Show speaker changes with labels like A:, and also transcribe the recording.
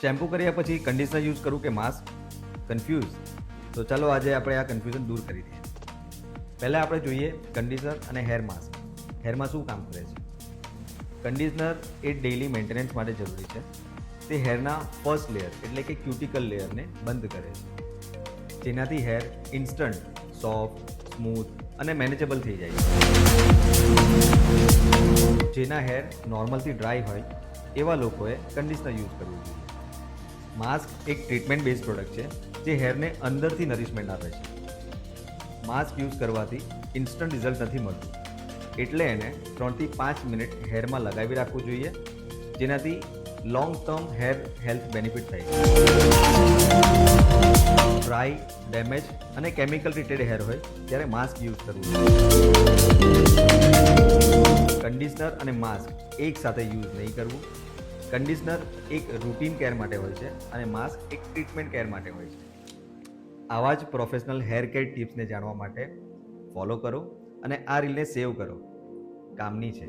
A: Shampoo કર્યા પછી conditioner use કરું કે માસ્ક? કન્ફ્યુઝ? તો ચાલો આજે આપણે આ કન્ફ્યુઝન દૂર કરી દઈએ. પહેલાં આપણે જોઈએ કન્ડિશનર અને હેર માસ્ક. હેરમાં શું કામ કરે છે? કન્ડિશનર એ ડેઇલી મેન્ટેનન્સ માટે જરૂરી છે. તે હેરના ફર્સ્ટ લેયર એટલે કે ક્યુટિકલ લેયરને બંધ કરે છે, જેનાથી હેર ઇન્સ્ટન્ટ સોફ્ટ, સ્મૂથ અને મેનેજેબલ થઈ જાય છે. જેના હેર નોર્મલથી ડ્રાય હોય એવા લોકોએ કન્ડિશનર યુઝ કરવું જોઈએ. માસ્ક એક ટ્રીટમેન્ટ બેઝ પ્રોડક્ટ છે જે હેરને અંદરથી નરિશમેન્ટ આપે છે. માસ્ક યુઝ કરવાથી ઇન્સ્ટન્ટ રિઝલ્ટ નથી મળતું, એટલે એને 3 થી 5 મિનિટ હેરમાં લગાવી રાખવું જોઈએ, જેનાથી long term hair health benefit થાય છે. ડ્રાય, ડેમેજ અને કેમિકલ ટ્રીટેડ હેર હોય ત્યારે માસ્ક યુઝ કરવું જોઈએ. કન્ડિશનર અને માસ્ક એક સાથે યુઝ નહીં કરવું. કન્ડિશનર એક રૂટીન કેર માટે હોય છે અને માસ્ક એક ટ્રીટમેન્ટ કેર માટે હોય છે. આવા જ પ્રોફેશનલ હેર કેર ટિપ્સને જાણવા માટે ફોલો કરો અને આ રીલને સેવ કરો. કામની છે.